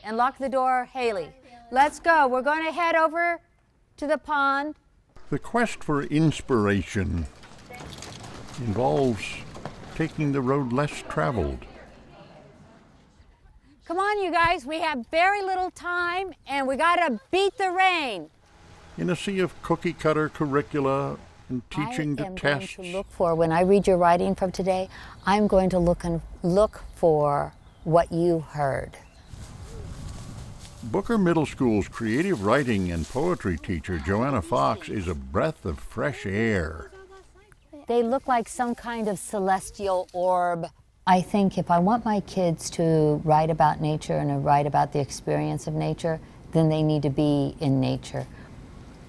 and lock the door. Haley, let's go. We're going to head over to the pond. The quest for inspiration involves taking the road less traveled. Come on, you guys. We have very little time, and we got to beat the rain. In a sea of cookie-cutter curricula and teaching to tests. Going to look for, when I read your writing from today, I'm going to look for what you heard. Booker Middle School's creative writing and poetry teacher, Joanna Fox, is a breath of fresh air. They look like some kind of celestial orb. I think if I want my kids to write about nature and to write about the experience of nature, then they need to be in nature.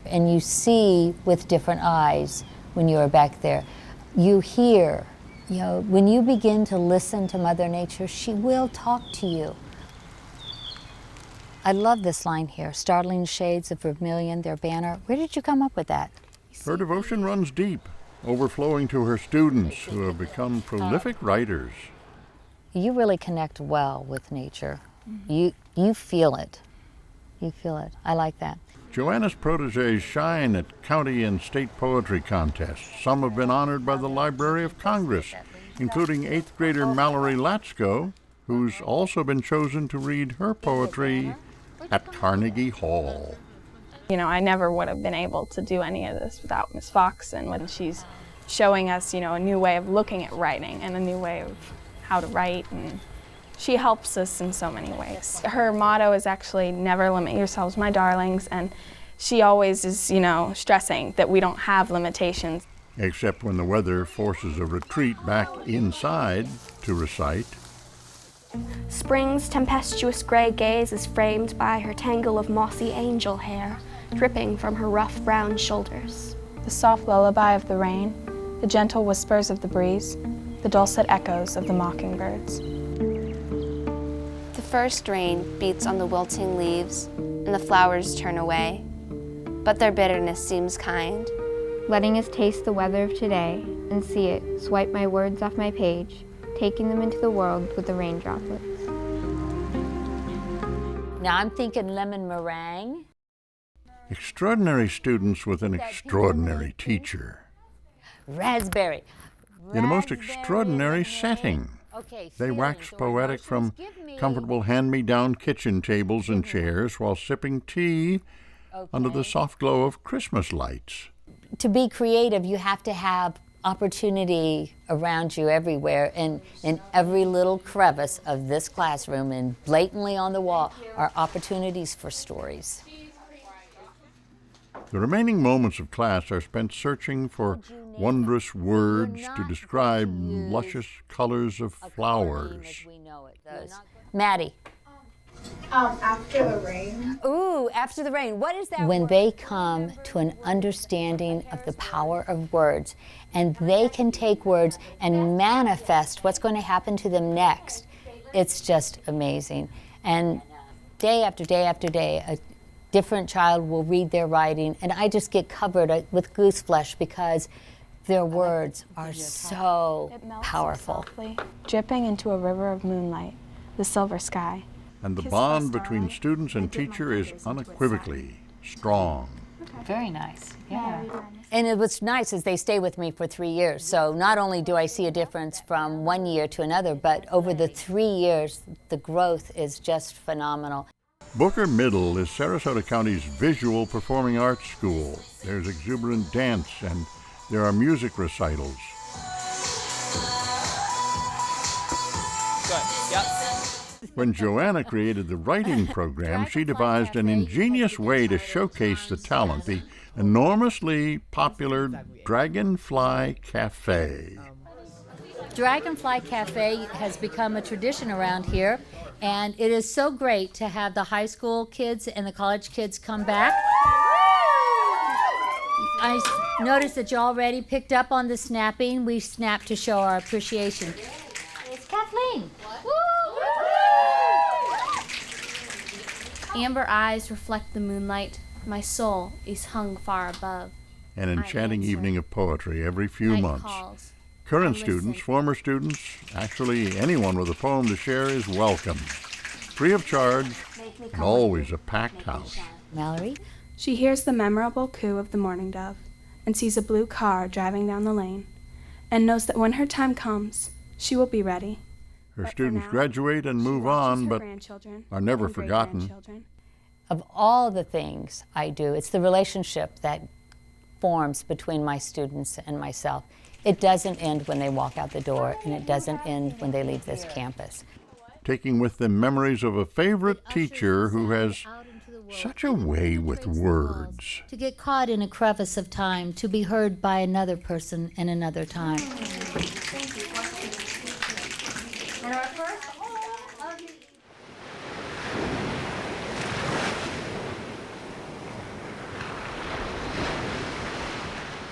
And you see with different eyes when you are back there. You hear, when you begin to listen to Mother Nature, she will talk to you. I love this line here, startling shades of vermilion, their banner. Where did you come up with that? Her devotion runs deep, overflowing to her students who have become prolific writers. You really connect well with nature. You feel it. You feel it. I like that. Joanna's proteges shine at county and state poetry contests. Some have been honored by the Library of Congress, including 8th grader Mallory Latsko, who's also been chosen to read her poetry at Carnegie Hall. I never would have been able to do any of this without Miss Fox, and when she's showing us, a new way of looking at writing and a new way of how to write, and she helps us in so many ways. Her motto is actually, never limit yourselves, my darlings, and she always is, stressing that we don't have limitations. Except when the weather forces a retreat back inside to recite. Spring's tempestuous gray gaze is framed by her tangle of mossy angel hair, dripping from her rough brown shoulders. The soft lullaby of the rain, the gentle whispers of the breeze, the dulcet echoes of the mockingbirds. The first rain beats on the wilting leaves, and the flowers turn away, but their bitterness seems kind. Letting us taste the weather of today and see it swipe my words off my page, taking them into the world with the rain droplets. Now I'm thinking lemon meringue. Extraordinary students with an extraordinary teacher. Raspberry. In a most extraordinary setting. They wax poetic from comfortable hand-me-down kitchen tables and chairs while sipping tea under the soft glow of Christmas lights. To be creative, you have to have opportunity around you everywhere, and in every little crevice of this classroom and blatantly on the wall are opportunities for stories. The remaining moments of class are spent searching for wondrous words to describe luscious colors of flowers. Maddie. After the rain. Ooh, after the rain. What is that? When they come to an understanding of the power of words, and they can take words and manifest what's going to happen to them next, it's just amazing. And day after day after day, a different child will read their writing, and I just get covered with goose flesh because their words are so powerful. Softly, dripping into a river of moonlight, the silver sky. And the bond between students and teacher is unequivocally strong. Very nice, yeah. And what's nice is they stay with me for 3 years. So not only do I see a difference from one year to another, but over the 3 years, the growth is just phenomenal. Booker Middle is Sarasota County's visual performing arts school. There's exuberant dance and there are music recitals. Good, yep. When Joanna created the writing program, she devised an ingenious way to showcase the talent, the enormously popular Dragonfly Cafe. Dragonfly Cafe has become a tradition around here, and it is so great to have the high school kids and the college kids come back. I noticed that you already picked up on the snapping. We snap to show our appreciation. It's Kathleen. Amber eyes reflect the moonlight. My soul is hung far above. An enchanting evening of poetry every few months. Current students, former students, actually anyone with a poem to share is welcome. free of charge, and always a packed house. Mallory? She hears the memorable coo of the mourning dove and sees a blue car driving down the lane and knows that when her time comes, she will be ready. Her students graduate and move on, but are never forgotten. Of all the things I do, it's the relationship that forms between my students and myself. It doesn't end when they walk out the door, and it doesn't end when they leave this campus. Taking with them memories of a favorite teacher who has such a way with words. To get caught in a crevice of time, to be heard by another person in another time. And our first